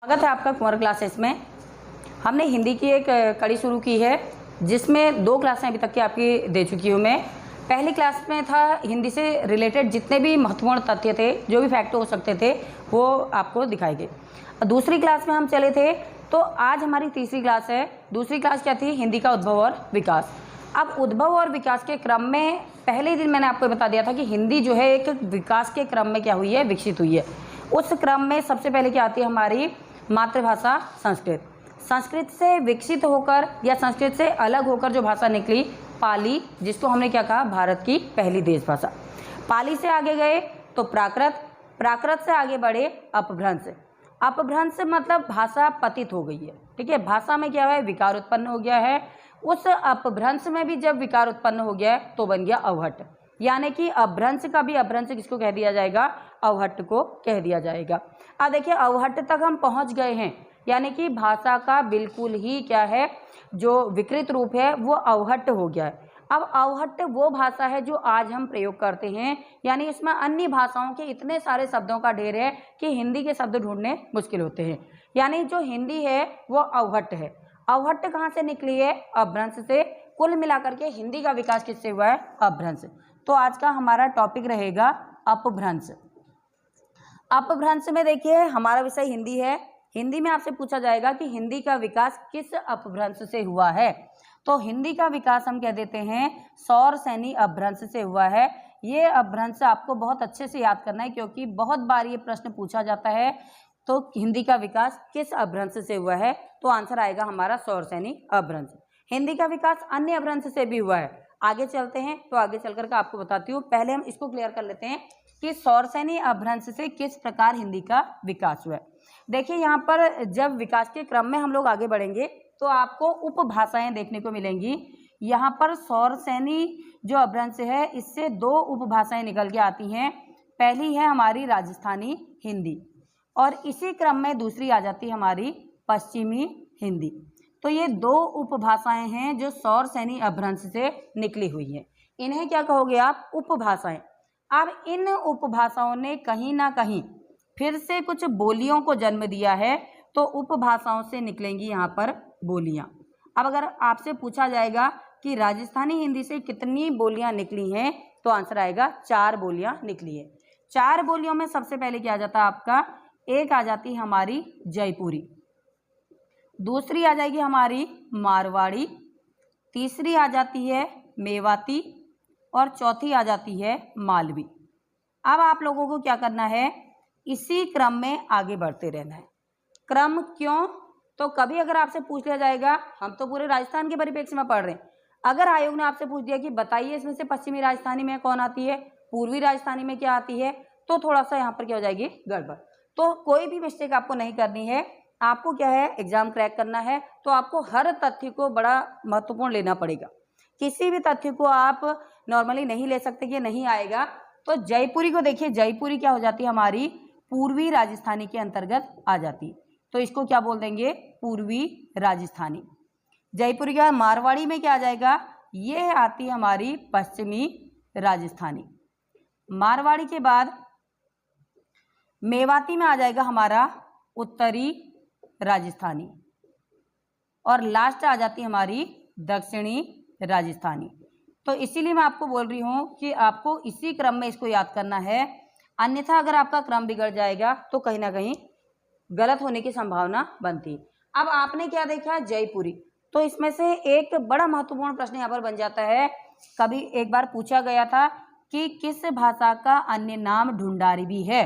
स्वागत है आपका कुंवर क्लासेस में। हमने हिंदी की एक कड़ी शुरू की है जिसमें 2 क्लासें अभी तक की आपकी दे चुकी हूँ मैं। पहली क्लास में था हिंदी से रिलेटेड जितने भी महत्वपूर्ण तथ्य थे, जो भी फैक्ट हो सकते थे, वो आपको दिखाए गए। दूसरी क्लास में हम चले थे, तो आज हमारी तीसरी क्लास है। दूसरी क्लास क्या थी? हिंदी का उद्भव और विकास। अब उद्भव और विकास के क्रम में पहले दिन मैंने आपको बता दिया था कि हिंदी जो है एक विकास के क्रम में क्या हुई है, विकसित हुई है। उस क्रम में सबसे पहले क्या आती है हमारी मातृभाषा संस्कृत। संस्कृत से विकसित होकर या संस्कृत से अलग होकर जो भाषा निकली पाली, जिसको हमने क्या कहा, भारत की पहली देश भाषा। पाली से आगे गए तो प्राकृत, प्राकृत से आगे बढ़े अपभ्रंश। अपभ्रंश मतलब भाषा पतित हो गई है, ठीक है। भाषा में क्या है, विकार उत्पन्न हो गया है। उस अपभ्रंश में भी जब विकार उत्पन्न हो गया है तो बन गया अवहट्ट, यानी कि अपभ्रंश का भी अपभ्रंश किसको कह दिया जाएगा, अवहट्ट को कह दिया जाएगा। अब देखिए अवहट्ट तक हम पहुंच गए हैं, यानी कि भाषा का बिल्कुल ही क्या है, जो विकृत रूप है वो अवहट्ट हो गया है। अब अवहट्ट वो भाषा है जो आज हम प्रयोग करते हैं, यानी इसमें अन्य भाषाओं के इतने सारे शब्दों का ढेर है कि हिंदी के शब्द ढूंढने मुश्किल होते हैं। यानी जो हिंदी है वो अवहट्ट है। अवहट्ट कहाँ से निकली है? अपभ्रंश से। कुल मिलाकर के हिंदी का विकास किससे हुआ है? अपभ्रंश। तो आज का हमारा टॉपिक रहेगा अपभ्रंश। अपभ्रंश में देखिए हमारा विषय हिंदी है। हिंदी में आपसे पूछा जाएगा कि हिंदी का विकास किस अपभ्रंश से हुआ है। तो हिंदी का विकास हम कह देते हैं सौरसेनी अपभ्रंश से हुआ है। ये अपभ्रंश आपको बहुत अच्छे से याद करना है, क्योंकि बहुत बार ये प्रश्न पूछा जाता है। तो हिंदी का विकास किस अपभ्रंश से हुआ है? तो आंसर आएगा हमारा सौरसेनी अपभ्रंश। हिंदी का विकास अन्य अपभ्रंश से भी हुआ है। आगे चलते हैं, तो आगे चलकर के आपको बताती हूँ। पहले हम इसको क्लियर कर लेते हैं कि सौरसेनी अपभ्रंश से किस प्रकार हिंदी का विकास हुआ है। देखिए यहाँ पर जब विकास के क्रम में हम लोग आगे बढ़ेंगे तो आपको उपभाषाएं देखने को मिलेंगी। यहाँ पर सौरसेनी जो अपभ्रंश है इससे 2 उपभाषाएं निकल के आती हैं। पहली है हमारी राजस्थानी हिंदी और इसी क्रम में दूसरी आ जाती है हमारी पश्चिमी हिंदी। तो ये 2 उपभाषाएं हैं जो सौरसेनी अपभ्रंश से निकली हुई हैं। इन्हें क्या कहोगे आप? उपभाषाएं। अब इन उपभाषाओं ने कहीं ना कहीं फिर से कुछ बोलियों को जन्म दिया है, तो उपभाषाओं से निकलेंगी यहाँ पर बोलियाँ। अब अगर आपसे पूछा जाएगा कि राजस्थानी हिंदी से कितनी बोलियाँ निकली हैं, तो आंसर आएगा 4 बोलियाँ निकली है। 4 बोलियों में सबसे पहले क्या आ जाता है आपका? एक आ जाती है हमारी जयपुरी, दूसरी आ जाएगी हमारी मारवाड़ी, तीसरी आ जाती है मेवाती और चौथी आ जाती है मालवी। अब आप लोगों को क्या करना है, इसी क्रम में आगे बढ़ते रहना है। क्रम क्यों? तो कभी अगर आपसे पूछ लिया जाएगा, हम तो पूरे राजस्थान के परिप्रेक्ष्य में पढ़ रहे हैं, अगर आयोग ने आपसे पूछ दिया कि बताइए इसमें से पश्चिमी राजस्थानी में कौन आती है, पूर्वी राजस्थानी में क्या आती है, तो थोड़ा सा यहाँ पर क्या हो जाएगी, गड़बड़। तो कोई भी मिस्टेक आपको नहीं करनी है। आपको क्या है, एग्जाम क्रैक करना है, तो आपको हर तथ्य को बड़ा महत्वपूर्ण लेना पड़ेगा। किसी भी तथ्य को आप नॉर्मली नहीं ले सकते कि नहीं आएगा। तो जयपुरी को देखिए, जयपुरी क्या हो जाती है हमारी पूर्वी राजस्थानी के अंतर्गत आ जाती है, तो इसको क्या बोल देंगे, पूर्वी राजस्थानी। जयपुरी का मारवाड़ी में क्या आ जाएगा, ये आती है हमारी पश्चिमी राजस्थानी। मारवाड़ी के बाद मेवाती में आ जाएगा हमारा उत्तरी राजस्थानी और लास्ट आ जाती है हमारी दक्षिणी राजस्थानी। तो इसीलिए मैं आपको बोल रही हूँ कि आपको इसी क्रम में इसको याद करना है, अन्यथा अगर आपका क्रम बिगड़ जाएगा तो कहीं ना कहीं गलत होने की संभावना बनती। अब आपने क्या देखा, जयपुरी, तो इसमें से एक बड़ा महत्वपूर्ण प्रश्न यहाँ पर बन जाता है। कभी एक बार पूछा गया था कि किस भाषा का अन्य नाम ढूंढारी भी है,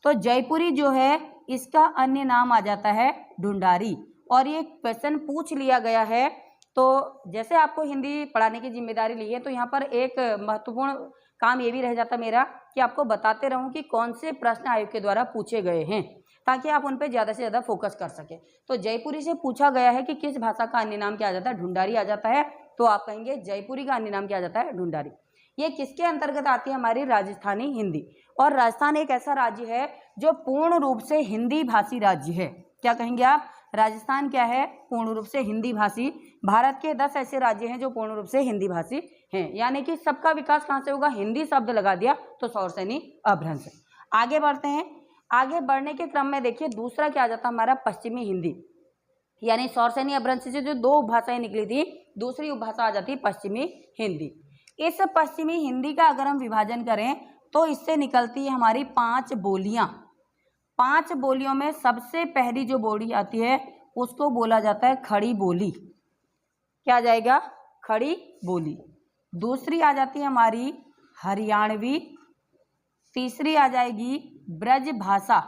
तो जयपुरी जो है इसका अन्य नाम आ जाता है ढूंढारी। और ये क्वेश्चन पूछ लिया गया है, तो जैसे आपको हिंदी पढ़ाने की जिम्मेदारी ली है, तो यहाँ पर एक महत्वपूर्ण काम ये भी रह जाता मेरा कि आपको बताते रहूं कि कौन से प्रश्न आयोग के द्वारा पूछे गए हैं, ताकि आप उन पे ज़्यादा से ज़्यादा फोकस कर सकें। तो जयपुरी से पूछा गया है कि किस भाषा का अन्य नाम क्या आ जाता है, ढूंढारी आ जाता है, तो आप कहेंगे जयपुरी का अन्य नाम क्या आ जाता है, ढूंढारी। ये किसके अंतर्गत आती है, हमारी राजस्थानी हिंदी। और राजस्थान एक ऐसा राज्य है जो पूर्ण रूप से हिंदी भाषी राज्य है। क्या कहेंगे आप, राजस्थान क्या है, पूर्ण रूप से हिंदी भाषी। भारत के 10 ऐसे राज्य हैं जो पूर्ण रूप से हिंदी भाषी हैं, यानी कि सबका विकास कहाँ से होगा, हिंदी शब्द लगा दिया तो सौरसेनी अपभ्रंश। आगे बढ़ते हैं। आगे बढ़ने के क्रम में देखिए दूसरा क्या आ जाता है हमारा पश्चिमी हिंदी, यानी सौरसैनी अपभ्रंश से जो दो उपभाषाएं निकली थी, दूसरी उपभाषा आ जाती है पश्चिमी हिंदी। इस पश्चिमी हिंदी का अगर हम विभाजन करें तो इससे निकलती है हमारी 5 बोलियां। 5 बोलियों में सबसे पहली जो बोली आती है उसको बोला जाता है खड़ी बोली। क्या आ जाएगा? खड़ी बोली। दूसरी आ जाती है हमारी हरियाणवी, तीसरी आ जाएगी ब्रज भाषा,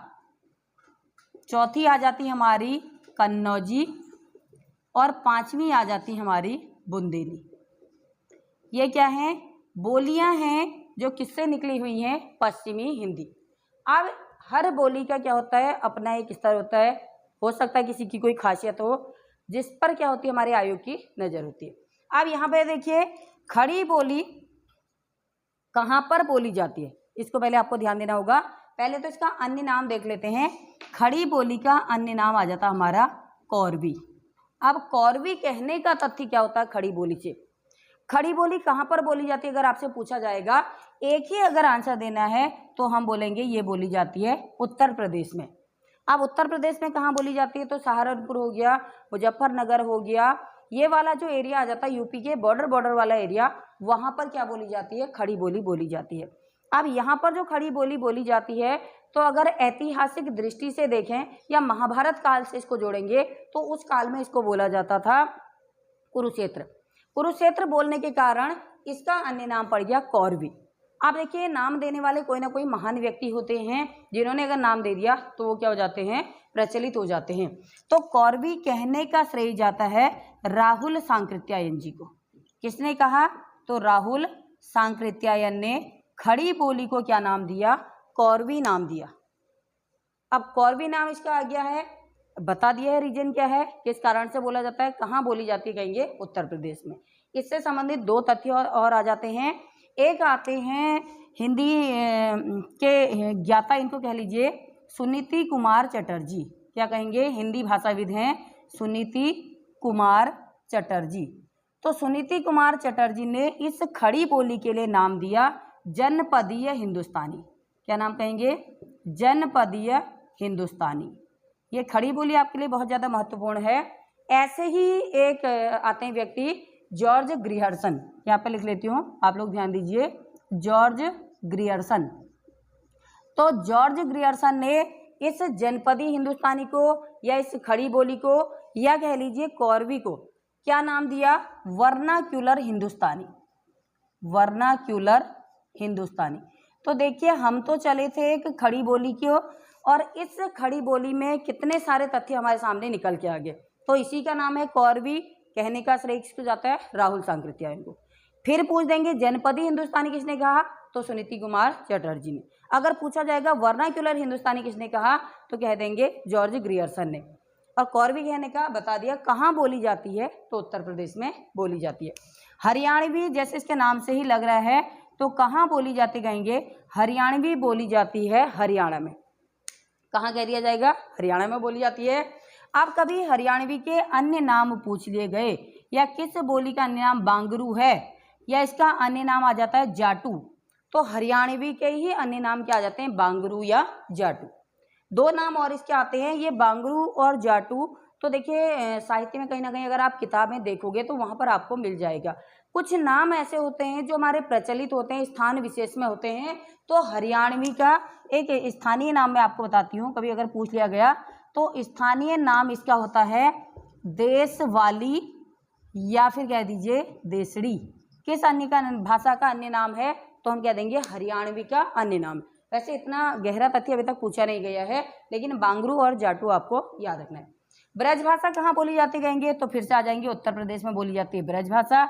चौथी आ जाती है हमारी कन्नौजी और 5वीं आ जाती है हमारी बुंदेली। ये क्या है? बोलियां हैं जो किससे निकली हुई हैं? पश्चिमी हिंदी। अब हर बोली का क्या होता है? अपना एक स्तर होता है। हो सकता है किसी की कोई खासियत हो जिस पर क्या होती है हमारे आयोग की नज़र होती है। अब यहाँ पे देखिए खड़ी बोली कहाँ पर बोली जाती है, इसको पहले आपको ध्यान देना होगा। पहले तो इसका अन्य नाम देख लेते हैं। खड़ी बोली का अन्य नाम आ जाता हमारा कौरवी। अब कौरवी कहने का तथ्य क्या होता है खड़ी बोली से? खड़ी बोली कहाँ पर बोली जाती है अगर आपसे पूछा जाएगा, एक ही अगर आंसर देना है तो हम बोलेंगे ये बोली जाती है उत्तर प्रदेश में। अब उत्तर प्रदेश में कहाँ बोली जाती है? तो सहारनपुर हो गया, मुजफ्फरनगर हो गया, ये वाला जो एरिया आ जाता है यूपी के बॉर्डर वाला एरिया, वहाँ पर क्या बोली जाती है? खड़ी बोली बोली जाती है। अब यहाँ पर जो खड़ी बोली बोली जाती है तो अगर ऐतिहासिक दृष्टि से देखें या महाभारत काल से इसको जोड़ेंगे तो उस काल में इसको बोला जाता था कुरुक्षेत्र। कुरुक्षेत्र बोलने के कारण इसका अन्य नाम पड़ गया कौरवी। आप देखिए नाम देने वाले कोई ना कोई महान व्यक्ति होते हैं जिन्होंने अगर नाम दे दिया तो वो क्या हो जाते हैं? प्रचलित हो जाते हैं। तो कौरवी कहने का श्रेय जाता है राहुल सांकृत्यायन जी को। किसने कहा? तो राहुल सांकृत्यायन ने खड़ी बोली को क्या नाम दिया? कौरवी नाम दिया। अब कौरवी नाम इसका आ गया है, बता दिया है रीजन क्या है, किस कारण से बोला जाता है, कहाँ बोली जाती है, कहेंगे उत्तर प्रदेश में। इससे संबंधित 2 तथ्य और आ जाते हैं। एक आते हैं हिंदी के ज्ञाता, इनको कह लीजिए सुनीति कुमार चटर्जी। क्या कहेंगे? हिंदी भाषाविद हैं सुनीति कुमार चटर्जी। तो सुनीति कुमार चटर्जी ने इस खड़ी बोली के लिए नाम दिया जनपदीय हिंदुस्तानी। क्या नाम कहेंगे? जनपदीय हिंदुस्तानी। ये खड़ी बोली आपके लिए बहुत ज़्यादा महत्वपूर्ण है। ऐसे ही एक आते हैं व्यक्ति जॉर्ज ग्रियर्सन, यहाँ पे लिख लेती हूँ, आप लोग ध्यान दीजिए, जॉर्ज ग्रियर्सन। तो जॉर्ज ग्रियर्सन ने इस जनपदी हिंदुस्तानी को या इस खड़ी बोली को या कह लीजिए कौरवी को क्या नाम दिया? वर्नाक्यूलर हिंदुस्तानी। वर्नाक्यूलर हिंदुस्तानी। तो देखिए हम तो चले थे एक खड़ी बोली की और इस खड़ी बोली में कितने सारे तथ्य हमारे सामने निकल के आ गए। तो इसी का नाम है कौरवी। कहने का श्रेय किसको जाता है? राहुल सांकृत्यायन को। फिर पूछ देंगे जनपदी हिंदुस्तानी किसने कहा? तो सुनीति कुमार चटर्जी ने। अगर पूछा जाएगा वर्नाक्यूलर हिंदुस्तानी किसने कहा तो कह देंगे जॉर्ज ग्रियर्सन ने। और कौरवी कहने का बता दिया कहाँ बोली जाती है, तो उत्तर प्रदेश में बोली जाती है। हरियाणवी जैसे इसके नाम से ही लग रहा है, तो कहाँ बोली जाती कहेंगे? हरियाणवी बोली जाती है हरियाणा में। कहाँ कह दिया जाएगा? हरियाणा में बोली जाती है। अब कभी हरियाणवी के अन्य नाम पूछ लिए गए या किस बोली का अन्य नाम बांगरू है या इसका अन्य नाम आ जाता है जाटू, तो हरियाणवी के ही अन्य नाम क्या आ जाते हैं? बांगरू या जाटू। 2 नाम और इसके आते हैं, ये बांगरू और जाटू। तो देखिए साहित्य में कहीं ना कहीं अगर आप किताबें देखोगे तो वहाँ पर आपको मिल जाएगा। कुछ नाम ऐसे होते हैं जो हमारे प्रचलित होते हैं, स्थान विशेष में होते हैं। तो हरियाणवी का एक स्थानीय नाम मैं आपको बताती हूँ, कभी अगर पूछ लिया गया तो स्थानीय नाम इसका होता है देशवाली या फिर कह दीजिए देसड़ी। किस अन्य का भाषा का अन्य नाम है? तो हम कह देंगे हरियाणवी का अन्य नाम। वैसे इतना गहरा तथ्य अभी तक पूछा नहीं गया है, लेकिन बांगरू और जाटू आपको याद रखना है। ब्रज भाषा कहाँ बोली जाती कहेंगे? तो फिर से आ जाएंगे उत्तर प्रदेश में बोली जाती है ब्रज भाषा।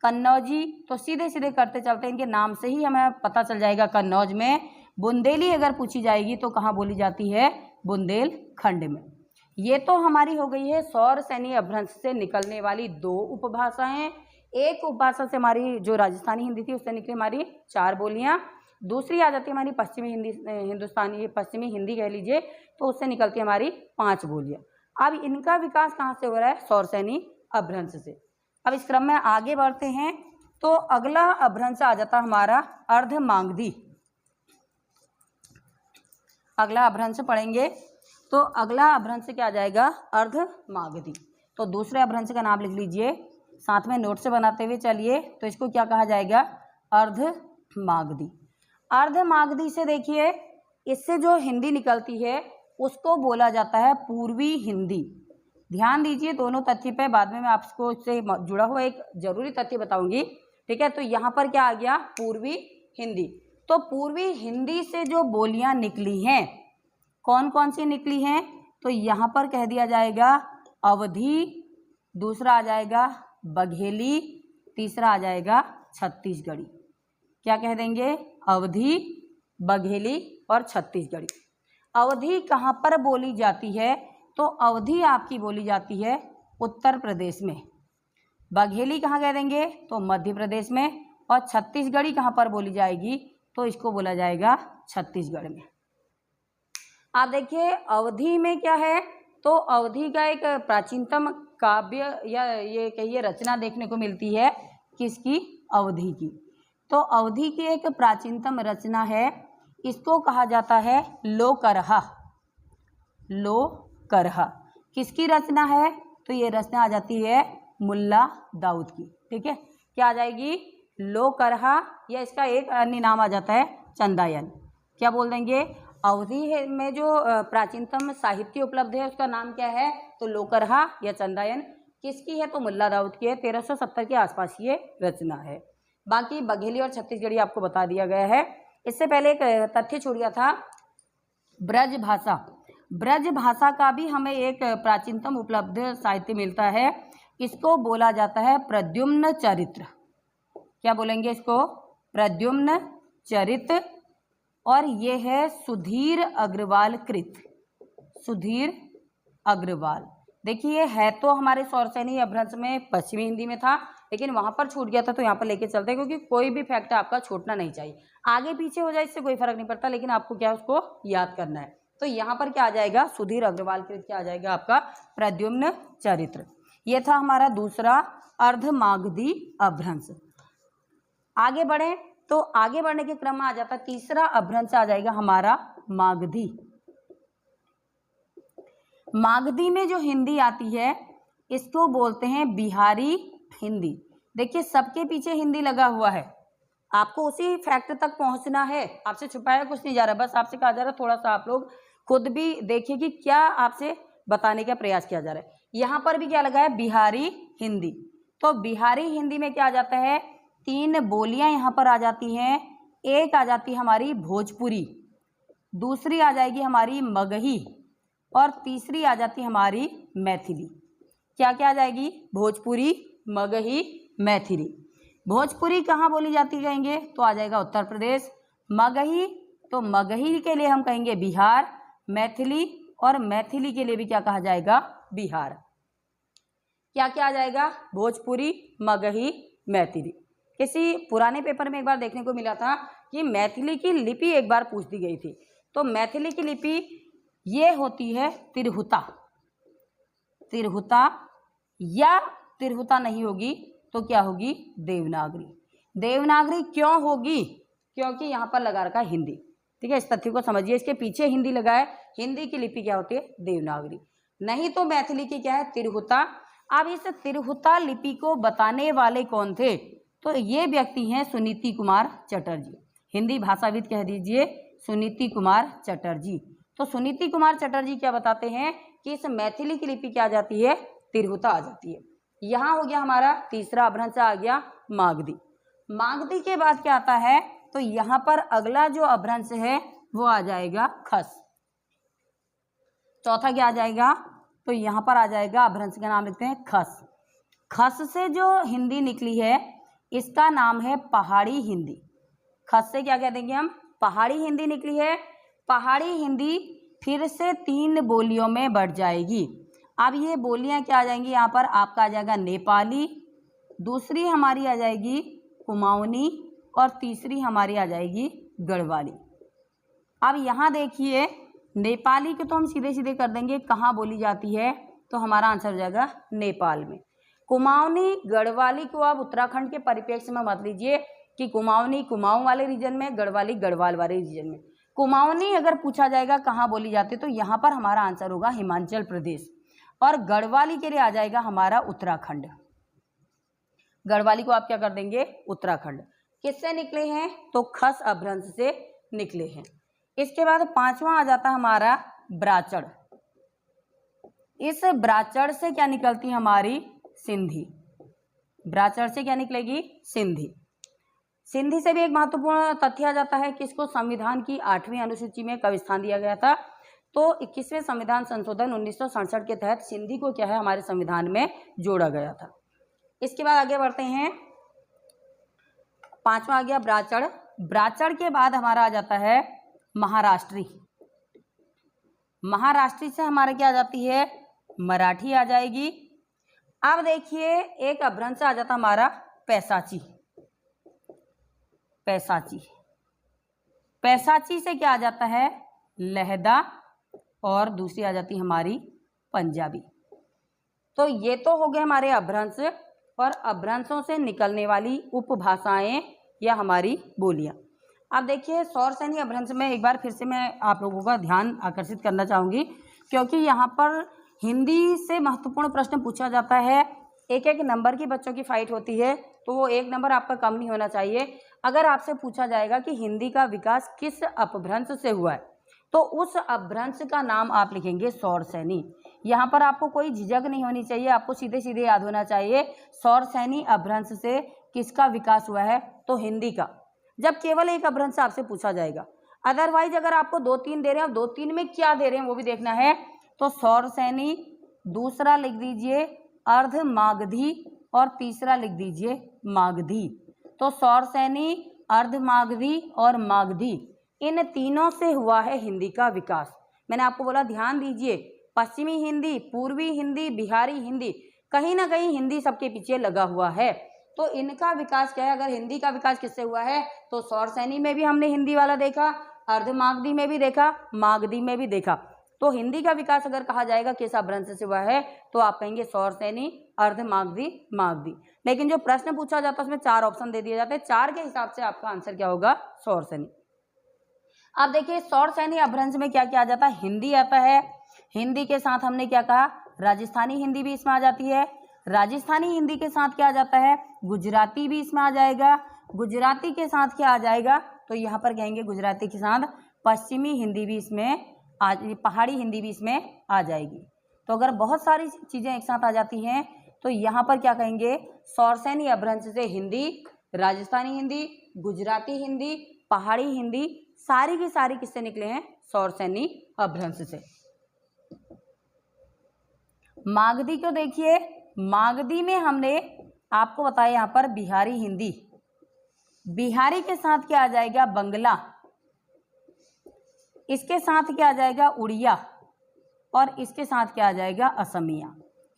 कन्नौजी तो सीधे सीधे करते चलते हैं, इनके नाम से ही हमें पता चल जाएगा कन्नौज में। बुंदेली अगर पूछी जाएगी तो कहाँ बोली जाती है? बुंदेलखंड में। ये तो हमारी हो गई है सौरसैनी अपभ्रंश से निकलने वाली 2 उपभाषाएं। एक उपभाषा से हमारी जो राजस्थानी हिंदी थी उससे निकली हमारी 4 बोलियां। दूसरी आ जाती है हमारी पश्चिमी हिंदी, हिंदुस्तानी पश्चिमी हिंदी कह लीजिए, तो उससे निकलती है हमारी 5 बोलियां। अब इनका विकास कहाँ से हो रहा है? सौरसैनी अपभ्रंश से। अब इस क्रम में आगे बढ़ते हैं तो अगला अपभ्रंश आ जाता हमारा अर्धमागधी। अगला अभ्रंश पढ़ेंगे तो अगला अभ्रंश क्या आ जाएगा, अर्धमागधी। तो दूसरे अभ्रंश का नाम लिख लीजिए, साथ में नोट से बनाते हुए चलिए। तो इसको क्या कहा जाएगा, अर्धमागधी। अर्धमागधी से देखिए, इससे जो हिंदी निकलती है उसको बोला जाता है पूर्वी हिंदी। ध्यान दीजिए दोनों तथ्य पे, बाद में मैं आपको इससे जुड़ा हुआ एक जरूरी तथ्य बताऊंगी, ठीक है। तो यहाँ पर क्या आ गया, पूर्वी हिंदी। तो पूर्वी हिंदी से जो बोलियां निकली हैं, कौन कौन सी निकली हैं, तो यहाँ पर कह दिया जाएगा अवधी, दूसरा आ जाएगा बघेली, तीसरा आ जाएगा छत्तीसगढ़ी। क्या कह देंगे, अवधी, बघेली और छत्तीसगढ़ी। अवधी कहाँ पर बोली जाती है, तो अवधी आपकी बोली जाती है उत्तर प्रदेश में। बघेली कहाँ कह देंगे, तो मध्य प्रदेश में। और छत्तीसगढ़ी कहाँ पर बोली जाएगी, तो इसको बोला जाएगा छत्तीसगढ़ में। आप देखिए अवधी में क्या है, तो अवधी का एक प्राचीनतम काव्य या ये कहिए रचना देखने को मिलती है, किसकी, अवधी की। तो अवधी की एक प्राचीनतम रचना है, इसको कहा जाता है लोकरहा। लोकरहा किसकी रचना है, तो ये रचना आ जाती है मुल्ला दाऊद की, ठीक है। क्या आ जाएगी, लोकरहा, या इसका एक अन्य नाम आ जाता है चंदायन। क्या बोल देंगे, अवधी में जो प्राचीनतम साहित्य उपलब्ध है उसका नाम क्या है, तो लोकरहा या चंदायन। किसकी है, तो मुल्ला दाऊद की है। 1370 के आसपास ये रचना है। बाकी बघेली और छत्तीसगढ़ी आपको बता दिया गया है। इससे पहले एक तथ्य छोड़ गया था, ब्रज भाषा। ब्रज भाषा का भी हमें एक प्राचीनतम उपलब्ध साहित्य मिलता है, इसको बोला जाता है प्रद्युम्न चरित्र। क्या बोलेंगे इसको, प्रद्युम्न चरित्र। और ये है सुधीर अग्रवाल कृत। सुधीर अग्रवाल, देखिए है तो हमारे सौरसैनी अभ्रंश में पश्चिमी हिंदी में था, लेकिन वहां पर छूट गया था, तो यहाँ पर लेके चलते हैं, क्योंकि कोई भी फैक्ट आपका छूटना नहीं चाहिए। आगे पीछे हो जाए इससे कोई फर्क नहीं पड़ता, लेकिन आपको क्या उसको याद करना है। तो यहाँ पर क्या आ जाएगा, सुधीर अग्रवाल कृत क्या आ जाएगा आपका, प्रद्युम्न चरित्र। ये था हमारा दूसरा अर्धमागधी अभ्रंश। आगे बढ़े तो आगे बढ़ने के क्रम में आ जाता तीसरा अभ्रंश आ जाएगा हमारा मागधी। मागधी में जो हिंदी आती है इसको बोलते हैं बिहारी हिंदी। देखिए सबके पीछे हिंदी लगा हुआ है, आपको उसी फैक्ट तक पहुंचना है, आपसे छुपाया कुछ नहीं जा रहा, बस आपसे कहा जा रहा है थोड़ा सा आप लोग खुद भी देखिए कि क्या आपसे बताने का प्रयास किया जा रहा है। यहाँ पर भी क्या लगा है, बिहारी हिंदी। तो बिहारी हिंदी में क्या आ जाता है, तीन बोलियां यहाँ पर आ जाती हैं। एक आ जाती है हमारी भोजपुरी, दूसरी आ जाएगी हमारी मगही, और तीसरी आ जाती है हमारी मैथिली। क्या क्या आ जाएगी, भोजपुरी, मगही, मैथिली। भोजपुरी कहाँ बोली जाती कहेंगे, तो आ जाएगा उत्तर प्रदेश। मगही, तो मगही के लिए हम कहेंगे बिहार। मैथिली, और मैथिली के लिए भी क्या कहा जाएगा, बिहार। क्या क्या आ जाएगा, भोजपुरी, मगही, मैथिली। किसी पुराने पेपर में एक बार देखने को मिला था कि मैथिली की लिपि एक बार पूछ दी गई थी। तो मैथिली की लिपि ये होती है तिरहुता। तिरहुता, या तिरहुता नहीं होगी तो क्या होगी, देवनागरी। देवनागरी क्यों होगी, क्योंकि यहाँ पर लगा रखा है हिंदी, ठीक है। इस तथ्य को समझिए, इसके पीछे हिंदी लगा है, हिंदी की लिपि क्या होती है, देवनागरी। नहीं तो मैथिली की क्या है, तिरहुता। अब इस तिरहुता लिपि को बताने वाले कौन थे, तो ये व्यक्ति हैं सुनीति कुमार चटर्जी। हिंदी भाषाविद कह दीजिए सुनीति कुमार चटर्जी। तो सुनीति कुमार चटर्जी क्या बताते हैं कि इस मैथिली की लिपि क्या आ जाती है, तिरहुता आ जाती है। यहाँ हो गया हमारा तीसरा अभ्रंश आ गया मागधी। मागधी के बाद क्या आता है, तो यहाँ पर अगला जो अभ्रंश है वो आ जाएगा खस। चौथा क्या आ जाएगा, तो यहाँ पर आ जाएगा अभ्रंश का नाम लिखते हैं खस। खस से जो हिंदी निकली है इसका नाम है पहाड़ी हिंदी। खस से क्या कह देंगे हम, पहाड़ी हिंदी निकली है। पहाड़ी हिंदी फिर से तीन बोलियों में बढ़ जाएगी। अब ये बोलियां क्या आ जाएंगी, यहाँ पर आपका आ जाएगा नेपाली, दूसरी हमारी आ जाएगी कुमाऊनी, और तीसरी हमारी आ जाएगी गढ़वाली। अब यहाँ देखिए नेपाली को तो हम सीधे सीधे कर देंगे कहाँ बोली जाती है, तो हमारा आंसर हो जाएगा नेपाल में। कुमाऊनी गढ़वाली को आप उत्तराखंड के परिप्रेक्ष्य में मत लीजिए कि कुमाऊनी कुमाऊं वाले रीजन में, गढ़वाली गढ़वाल वाले रीजन में। कुमाऊनी अगर पूछा जाएगा कहाँ बोली जाती है तो यहाँ पर हमारा आंसर होगा हिमाचल प्रदेश। और गढ़वाली के लिए आ जाएगा हमारा उत्तराखंड। गढ़वाली को आप क्या कर देंगे, उत्तराखंड। किससे निकले हैं, तो खस अपभ्रंश से निकले हैं। इसके बाद पांचवा आ जाता हमारा ब्राचड़। इस ब्राचड़ से क्या निकलती है हमारी सिंधी। ब्राचड़ से क्या निकलेगी, सिंधी। सिंधी से भी एक महत्वपूर्ण तथ्य आ जाता है कि इसको संविधान की 8वीं अनुसूची में कब स्थान दिया गया था, तो 21वें संविधान संशोधन 1967 के तहत सिंधी को क्या है हमारे संविधान में जोड़ा गया था। इसके बाद आगे बढ़ते हैं, पांचवा आ गया ब्राचड़। ब्राचड़ के बाद हमारा आ जाता है महाराष्ट्री। महाराष्ट्री से हमारे क्या आ जाती है, मराठी आ जाएगी। अब देखिए एक अपभ्रंश आ जाता हमारा पैसाची। पैसाची, पैसाची से क्या आ जाता है, लहदा, और दूसरी आ जाती हमारी पंजाबी। तो ये तो हो गए हमारे अपभ्रंश, और अपभ्रंशों से निकलने वाली उपभाषाएं या हमारी बोलियां। अब देखिए सौर सैनी अपभ्रंश में एक बार फिर से मैं आप लोगों का ध्यान आकर्षित करना चाहूँगी, क्योंकि यहाँ पर हिंदी से महत्वपूर्ण प्रश्न पूछा जाता है। एक एक नंबर की बच्चों की फाइट होती है, तो वो एक नंबर आपका कम नहीं होना चाहिए। अगर आपसे पूछा जाएगा कि हिंदी का विकास किस अपभ्रंश से हुआ है, तो उस अपभ्रंश का नाम आप लिखेंगे सौर सैनी। यहाँ पर आपको कोई झिझक नहीं होनी चाहिए, आपको सीधे सीधे याद होना चाहिए सौर सैनी अपभ्रंश से किसका विकास हुआ है, तो हिंदी का। जब केवल एक अपभ्रंश आपसे पूछा जाएगा, अदरवाइज अगर आपको 2-3 दे रहे हैं, 2-3 में क्या दे रहे हैं वो भी देखना है, तो सौर सैनी, दूसरा लिख दीजिए अर्ध मागधी, और तीसरा लिख दीजिए मागधी। तो सौर सैनी, अर्ध मागधी और मागधी, इन तीनों से हुआ है हिंदी का विकास। मैंने आपको बोला ध्यान दीजिए, पश्चिमी हिंदी, पूर्वी हिंदी, बिहारी हिंदी, कहीं ना कहीं हिंदी सबके पीछे लगा हुआ है। तो इनका विकास क्या है, अगर हिंदी का विकास किससे हुआ है, तो सौर सैनी में भी हमने हिंदी वाला देखा, अर्ध मागधी में भी देखा, मागधी में भी देखा। तो हिंदी का विकास अगर कहा जाएगा किस अपभ्रंश से हुआ है, तो आप कहेंगे सौर सैनी, अर्ध मागधी, मागधी। लेकिन जो प्रश्न पूछा जाता है उसमें 4 ऑप्शन दे दिए जाते हैं, 4 के हिसाब से आपका आंसर क्या होगा, सौर सैनी। अब देखिए सौर सैनी अपभ्रंश में क्या क्या आ जाता है, हिंदी आता है। हिंदी के साथ हमने क्या कहा, राजस्थानी हिंदी भी इसमें आ जाती है। राजस्थानी हिंदी के साथ क्या आ जाता है, गुजराती भी इसमें आ जाएगा। गुजराती के साथ क्या आ जाएगा, तो यहाँ पर कहेंगे गुजराती के साथ पश्चिमी हिंदी भी इसमें पहाड़ी हिंदी भी इसमें आ जाएगी। तो अगर बहुत सारी चीज़ें एक साथ आ जाती हैं, तो यहाँ पर क्या कहेंगे, सौर सैनी अपभ्रंश से हिंदी, राजस्थानी हिंदी, गुजराती हिंदी, पहाड़ी हिंदी, सारी की सारी किससे निकले हैं, सौर सैनी अपभ्रंश से। मागधी को देखिए, मागधी में हमने आपको बताया यहाँ पर बिहारी हिंदी। बिहारी के साथ क्या आ जाएगा, बंगला। इसके साथ क्या आ जाएगा, उड़िया। और इसके साथ क्या आ जाएगा, असमिया।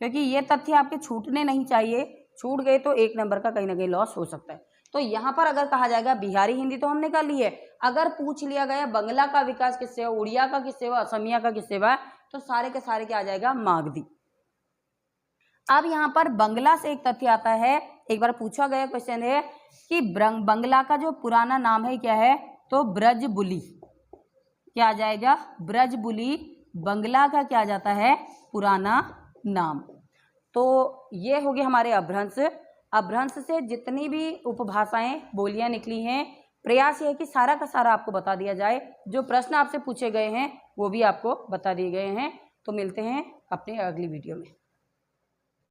क्योंकि ये तथ्य आपके छूटने नहीं चाहिए, छूट गए तो 1 नंबर का कहीं ना कहीं लॉस हो सकता है। तो यहाँ पर अगर कहा जाएगा बिहारी हिंदी तो हमने कर ली है। अगर पूछ लिया गया बंगला का विकास किससे हुआ, उड़िया का किससे हुआ, असमिया का किससे हुआ, तो सारे के सारे क्या आ जाएगा, मागधी। अब यहाँ पर बंगला से एक तथ्य आता है, एक बार पूछा गया क्वेश्चन है कि बंगला का जो पुराना नाम है क्या है, तो ब्रजबुली। क्या आ जाएगा, ब्रजबुली बंगला का क्या आ जाता है, पुराना नाम। तो ये हो गए हमारे अपभ्रंश। अपभ्रंश से जितनी भी उपभाषाएं, बोलियां निकली हैं, प्रयास ये है कि सारा का सारा आपको बता दिया जाए। जो प्रश्न आपसे पूछे गए हैं वो भी आपको बता दिए गए हैं। तो मिलते हैं अपने अगली वीडियो में।